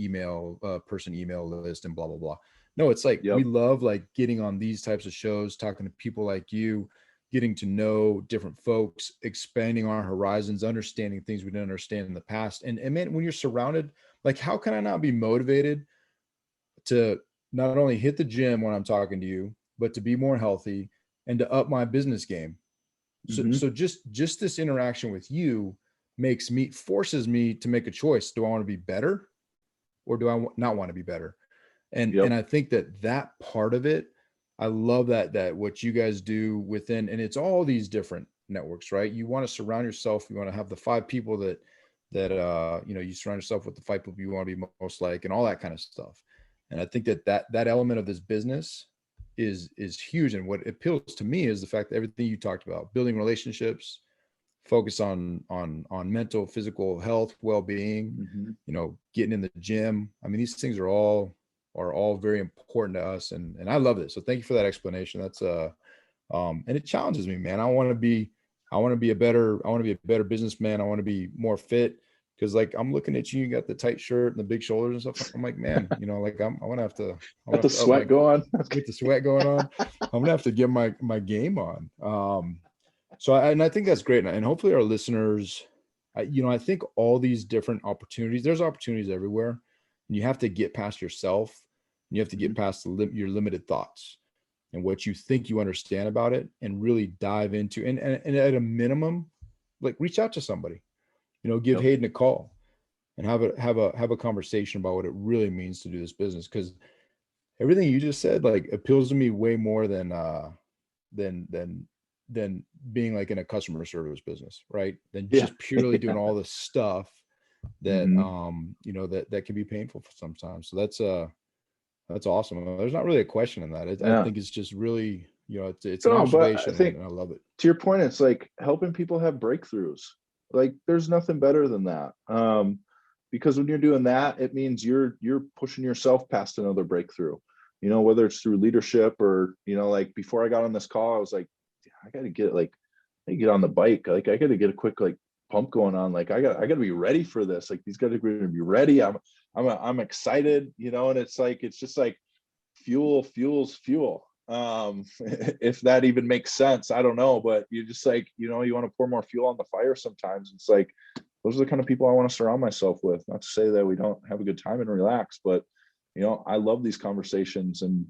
person email list and blah, blah, blah. No, it's like, we love like getting on these types of shows, talking to people like you, getting to know different folks, expanding our horizons, understanding things we didn't understand in the past. And man, when you're surrounded, like, how can I not be motivated to not only hit the gym when I'm talking to you, but to be more healthy and to up my business game? So just this interaction with you forces me to make a choice. Do I want to be better, or do I not want to be better? And I think that part of it, I love that what you guys do within, and it's all these different networks, right? You want to surround yourself. You want to have the 5 people that you surround yourself with the 5 people you want to be most like, and all that kind of stuff. And I think that element of this business is huge. And what appeals to me is the fact that everything you talked about, building relationships, focus on mental, physical health, well-being, getting in the gym. I mean, these things are all very important to us. And I love it. So thank you for that explanation. That's and it challenges me, man. I want to be a better businessman. I want to be more fit. Cause like, I'm looking at you got the tight shirt and the big shoulders and stuff. I'm like, man, like I want to have to get the sweat going. Get the sweat going on. I'm going to have to get my game on. So I think that's great. And hopefully our listeners, I think all these different opportunities, there's opportunities everywhere, and you have to get past yourself, and you have to get past your limited thoughts and what you think you understand about it, and really dive into, and at a minimum, like reach out to somebody, give Hayden a call and have a conversation about what it really means to do this business. Cause everything you just said, like, appeals to me way more than being like in a customer service business, right? Than just purely doing all this stuff that, that can be painful for sometimes. So that's awesome. There's not really a question in that. I think it's just really, it's an observation, and I love it. To your point, it's like helping people have breakthroughs. Like, there's nothing better than that. Because when you're doing that, it means you're pushing yourself past another breakthrough, whether it's through leadership or, like before I got on this call, I was like, I got to get on the bike. Like, I got to get a quick, like, pump going on. Like, I got to be ready for this. Like, these guys are going to be ready. I'm excited, and it's just like fuels fuel. If that even makes sense, I don't know, but you just like, you want to pour more fuel on the fire sometimes. It's like, those are the kind of people I want to surround myself with. Not to say that we don't have a good time and relax, but I love these conversations. And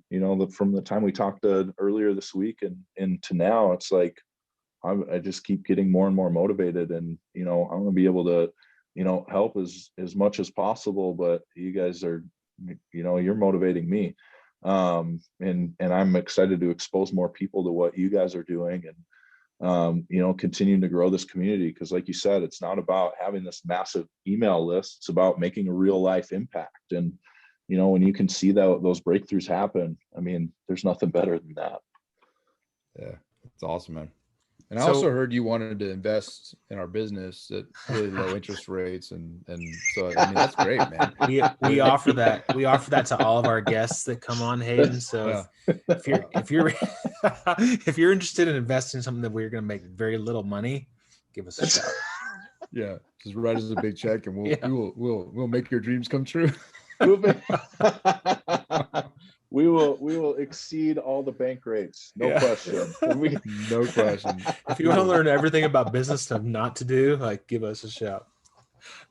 from the time we talked earlier this week and to now, it's like I just keep getting more and more motivated, and I'm going to be able to help as much as possible. But you guys are, you're motivating me. And I'm excited to expose more people to what you guys are doing, and continuing to grow this community. Because like you said, it's not about having this massive email list. It's about making a real life impact. And when you can see those breakthroughs happen, I mean, there's nothing better than that. Yeah, it's awesome, man. And I also heard you wanted to invest in our business at really low interest rates, and so I mean, that's great, man. We offer that to all of our guests that come on, Hayden. So if you're if you're interested in investing in something that we're going to make very little money, give us a shout. Yeah, just write us a big check, and we'll make your dreams come true. We will exceed all the bank rates. No question. No question. If you want to learn everything about business stuff not to do, like, give us a shout.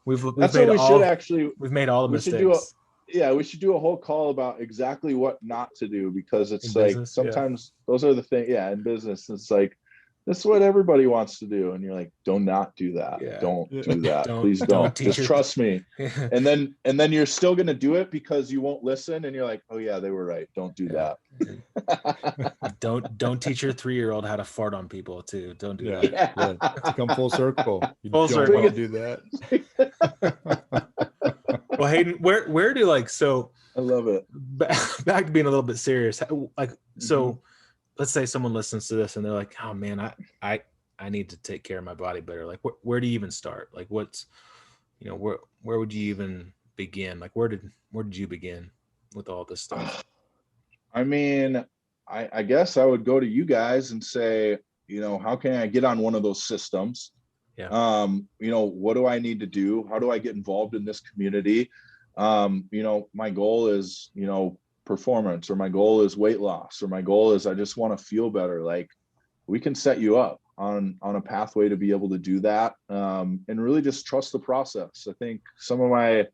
We've made all the mistakes. We should do a whole call about exactly what not to do, because it's in like business, sometimes those are the things. Yeah, in business, it's like, this is what everybody wants to do, and you're like, do not do that. Don't do that. Please don't. Just trust me. And then you're still going to do it because you won't listen, and you're like, oh yeah, they were right. Don't do that. Don't teach your 3-year-old how to fart on people too. Don't do that. Yeah. To come full circle. You full don't circle. want to do that. Well, Hayden, where do so I love it. Back to being a little bit serious. Like, so let's say someone listens to this and they're like, oh man, I need to take care of my body better. Like, where do you even start? Like, what's, where would you even begin? Like, where did you begin with all this stuff? I mean, I guess I would go to you guys and say, how can I get on one of those systems? Yeah. What do I need to do? How do I get involved in this community? My goal is, performance, or my goal is weight loss, or my goal is I just want to feel better. Like, we can set you up on a pathway to be able to do that, and really just trust the process. I think some of my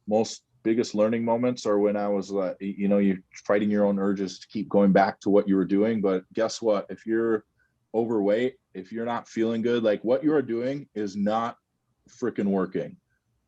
most biggest learning moments are when I was like, you're fighting your own urges to keep going back to what you were doing. But guess what? If you're overweight, if you're not feeling good, like, what you are doing is not freaking working,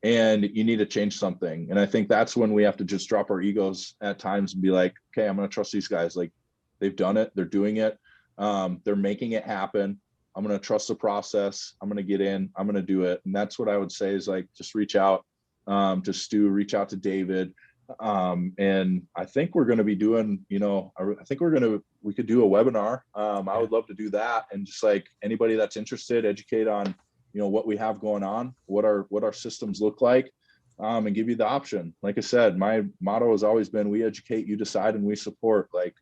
and you need to change something. And I think that's when we have to just drop our egos at times and be like, okay, I'm going to trust these guys. Like, they've done it. They're doing it. They're making it happen. I'm going to trust the process. I'm going to get in, I'm going to do it. And that's what I would say is like, just reach out to Stu, reach out to David. And I think we're going to be doing, I think we could do a webinar. I would love to do that. And just like anybody that's interested, educate on, what we have going on, what our systems look like, and give you the option. Like I said, my motto has always been, we educate, you decide, and we support. Like,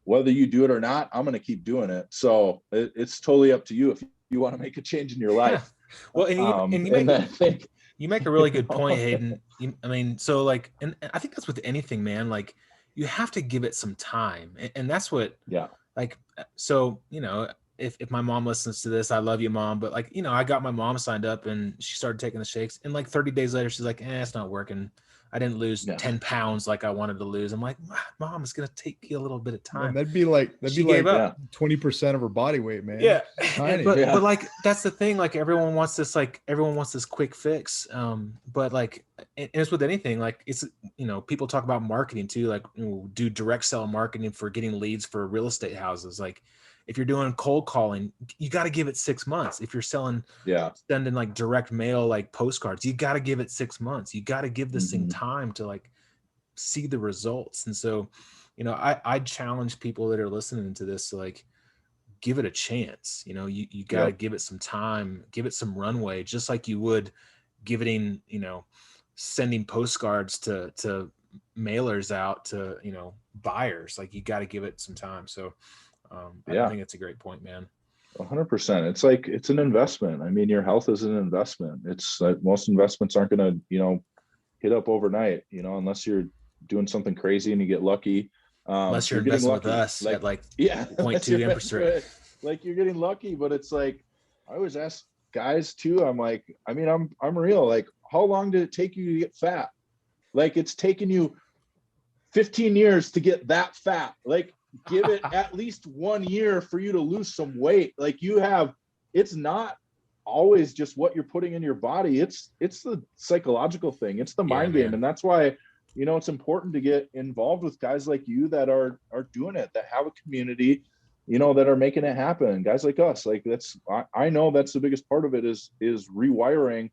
whether you do it or not, I'm going to keep doing it. So it's totally up to you if you want to make a change in your life. Well, you make a really good point, Hayden. I mean, so like, and I think that's with anything, man. Like, you have to give it some time, and that's what. Yeah. Like, so if my mom listens to this, I love you, Mom. But like, I got my mom signed up, and she started taking the shakes, and like 30 days later, she's like, it's not working. I didn't lose 10 pounds like I wanted to lose. I'm like, Mom, it's going to take you a little bit of time. Man, that'd be like 20% of her body weight, man. Yeah. But like, that's the thing. Like everyone wants this quick fix. But like, and it's with anything, like it's, people talk about marketing too, like do direct sell marketing for getting leads for real estate houses. Like if you're doing cold calling, you got to give it 6 months. If you're sending like direct mail, like postcards, you got to give it 6 months. You got to give this thing time to like see the results. And so, I challenge people that are listening to this to like, give it a chance. You got to give it some time, give it some runway, just like you would giving, sending postcards to mailers out to, buyers. Like you got to give it some time. So, I think it's a great point, man. 100%. It's like, it's an investment. I mean, your health is an investment. It's like most investments aren't going to, hit up overnight, unless you're doing something crazy and you get lucky. Unless you're investing with us at like 0.2 interest rate. Like you're getting lucky, but it's like, I always ask guys too. I'm like, I mean, I'm real. Like, how long did it take you to get fat? Like it's taken you 15 years to get that fat. Like, give it at least 1 year for you to lose some weight. Like it's not always just what you're putting in your body. It's the psychological thing. It's the mind game. And that's why, it's important to get involved with guys like you that are doing it, that have a community, that are making it happen. Guys like us, like I know that's the biggest part of it is rewiring,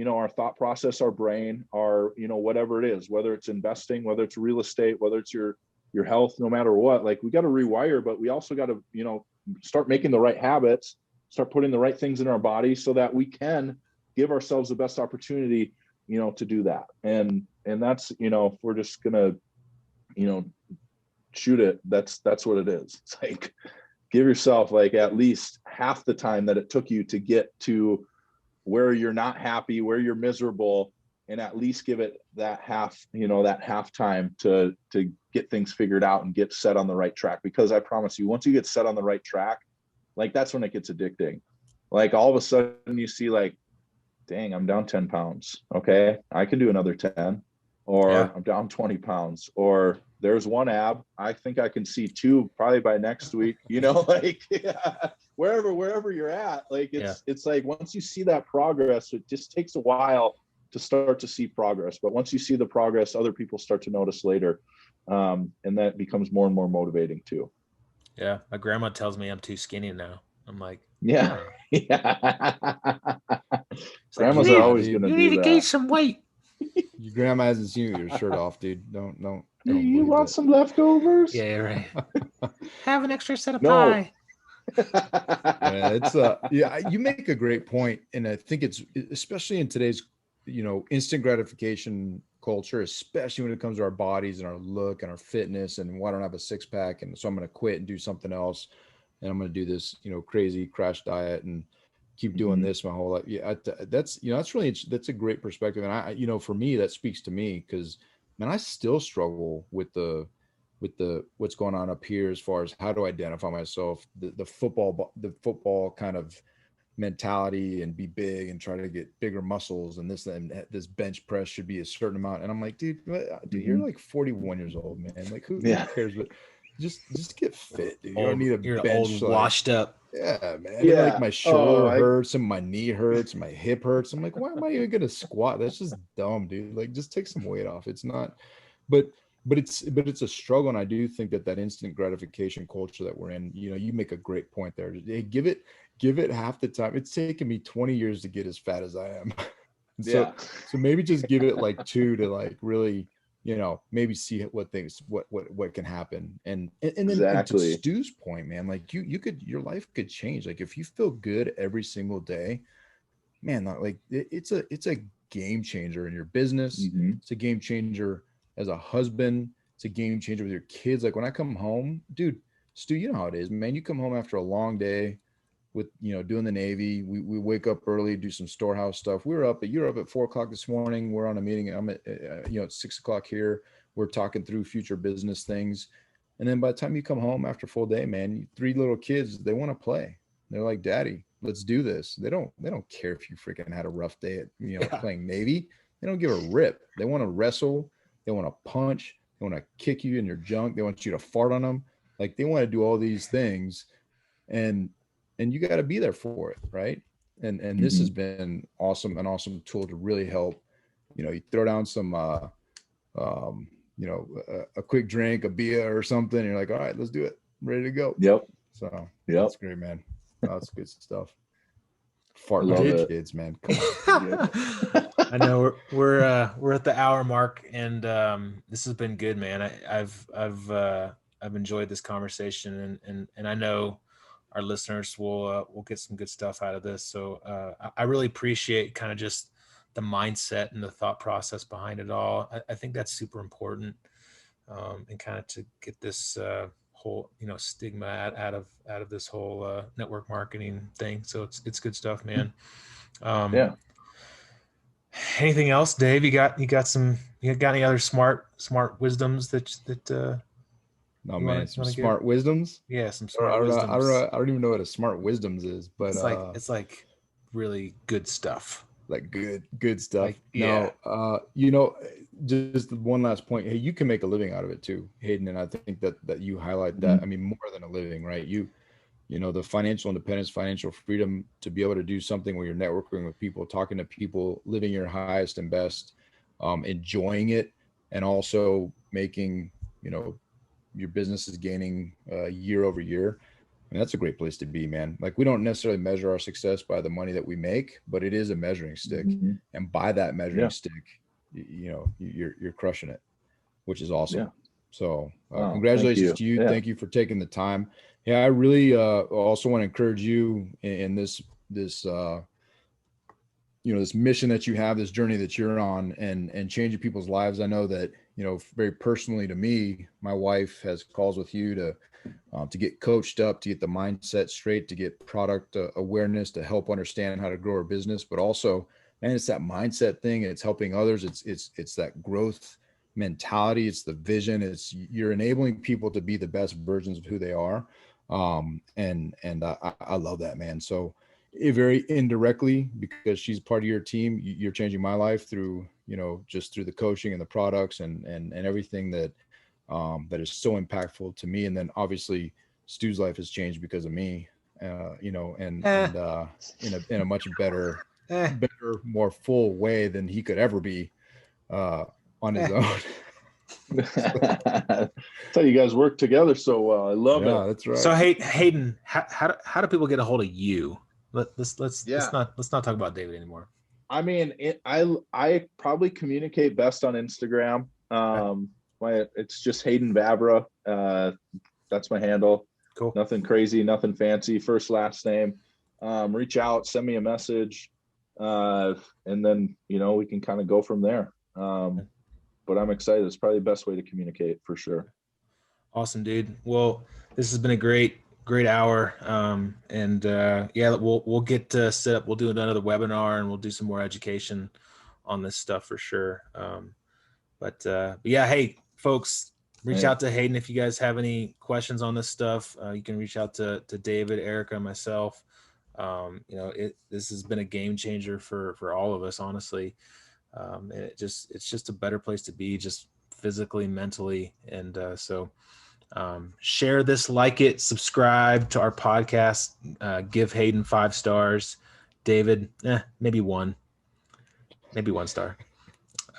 our thought process, our brain, our, whatever it is, whether it's investing, whether it's real estate, whether it's your health, no matter what. Like we got to rewire, but we also got to, start making the right habits, start putting the right things in our body so that we can give ourselves the best opportunity, to do that. And that's, if we're just gonna, shoot it, that's what it is. It's like, give yourself like at least half the time that it took you to get to where you're not happy, where you're miserable, and at least give it that half, that half time to get things figured out and get set on the right track. Because I promise you, once you get set on the right track, like that's when it gets addicting. Like all of a sudden you see like, dang, I'm down 10 pounds. Okay, I can do another 10, or I'm down 20 pounds, or there's one ab. I think I can see 2 probably by next week, like wherever you're at, like it's like, once you see that progress, it just takes a while to start to see progress. But once you see the progress, other people start to notice later. And that becomes more and more motivating too. Yeah. My grandma tells me I'm too skinny now. I'm like, yeah. Grandmas are always going to do that. You need to gain some weight. Your grandma hasn't seen you with your shirt off, dude. Don't you want some leftovers? Yeah, right. Have an extra set of pie. It's you make a great point, and I think it's especially in today's instant gratification culture, especially when it comes to our bodies and our look and our fitness, and I don't have a six-pack, and so I'm going to quit and do something else, and I'm going to do this crazy crash diet and keep doing this my whole life. That's that's a great perspective. And I for me, that speaks to me, because man, I still struggle with the what's going on up here as far as how to identify myself, the football kind of mentality, and be big and try to get bigger muscles, and this bench press should be a certain amount. And I'm like, dude, you're like 41 years old, man. Like who cares? But just get fit, dude. You don't need a bench old, washed up. Yeah, man. Yeah. Like my shoulder hurts and my knee hurts and my hip hurts. I'm like, why am I even gonna squat? That's just dumb, dude. Like just take some weight off. It's not, but it's a struggle. And I do think that instant gratification culture that we're in, you make a great point there. Hey, give it half the time. It's taken me 20 years to get as fat as I am. So maybe just give it like 2 to like really, maybe see what can happen. And then to Stu's point, man, like your life could change. Like if you feel good every single day, man, like it's a game changer in your business. Mm-hmm. It's a game changer as a husband. It's a game changer with your kids. Like when I come home, dude, Stu, you know how it is, man. You come home after a long day with, doing the Navy. We wake up early, do some Storehouse stuff. You're up at 4:00 this morning. We're on a meeting. I'm at, at 6:00 here. We're talking through future business things. And then by the time you come home after a full day, man, 3 little kids, they want to play. They're like, Daddy, let's do this. They don't care if you freaking had a rough day at, playing Navy. They don't give a rip. They want to wrestle. They want to punch. They want to kick you in your junk. They want you to fart on them. Like they want to do all these things. And you got to be there for it. Right. And this has been awesome, an awesome tool to really help, you throw down some, a quick drink, a beer or something. And you're like, all right, let's do it. I'm ready to go. Yep. So that's great, man. That's good stuff. Fart kids, man. Come on. I know we're at the hour mark, and this has been good, man. I've enjoyed this conversation, and I know our listeners will get some good stuff out of this. So I really appreciate kind of just the mindset and the thought process behind it all. I think that's super important, and kind of to get this whole stigma out of this whole network marketing thing. So it's good stuff, man. Anything else, Dave? You got any other smart wisdoms that no, man, some smart wisdoms? Yeah, some smart wisdoms. I don't even know what a smart wisdoms is, but it's like really good stuff. Like good stuff. Like, yeah. No, just one last point. Hey, you can make a living out of it too, Hayden. And I think that you highlight that. I mean, more than a living, right? The financial independence, financial freedom to be able to do something where you're networking with people, talking to people, living your highest and best, enjoying it, and also making, your business is gaining year over year. And that's a great place to be, man. Like we don't necessarily measure our success by the money that we make, but it is a measuring stick. And by that measuring stick, you're crushing it, which is awesome. Yeah. So congratulations to you. Yeah. Thank you for taking the time. Yeah, I really also want to encourage you in this this mission that you have, this journey that you're on, and changing people's lives. I know that, very personally to me, my wife has calls with you to get coached up, to get the mindset straight, to get product awareness, to help understand how to grow our business. But also, man, it's that mindset thing. It's helping others. It's that growth mentality. It's the vision. You're enabling people to be the best versions of who they are. And I love that, man. So very indirectly, because she's part of your team, you're changing my life through, just through the coaching and the products and everything that is so impactful to me. And then obviously Stu's life has changed because of me, in a much better, more full way than he could ever be, on his own. That's how you guys work together so well. I love it. That's right. So Hayden, how do people get a hold of you? Let's not talk about David anymore. I mean, I probably communicate best on Instagram. It's just Hayden Vavra. That's my handle. Cool. Nothing crazy, nothing fancy. First, last name. Reach out, send me a message, and then we can kind of go from there. But I'm excited. It's probably the best way to communicate for sure. Awesome, dude. Well, this has been a great hour. We'll get set up. We'll do another webinar and we'll do some more education on this stuff for sure. But yeah, hey folks, reach out to Hayden if you guys have any questions on this stuff. You can reach out to David, Erica, myself. This has been a game changer for all of us, honestly. It's just a better place to be, just physically, mentally. And so share this, like it, subscribe to our podcast, give Hayden 5 stars, David maybe 1 star.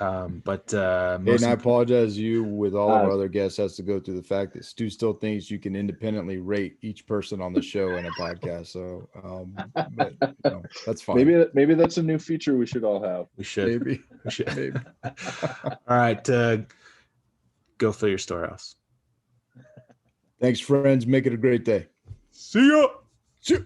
But and I apologize. You, with all of our other guests, has to go through the fact that Stu still thinks you can independently rate each person on the show in a podcast. So, but that's fine. Maybe that's a new feature we should all have. We should. Maybe. All right, go fill your storehouse. Thanks, friends. Make it a great day. See ya. See ya.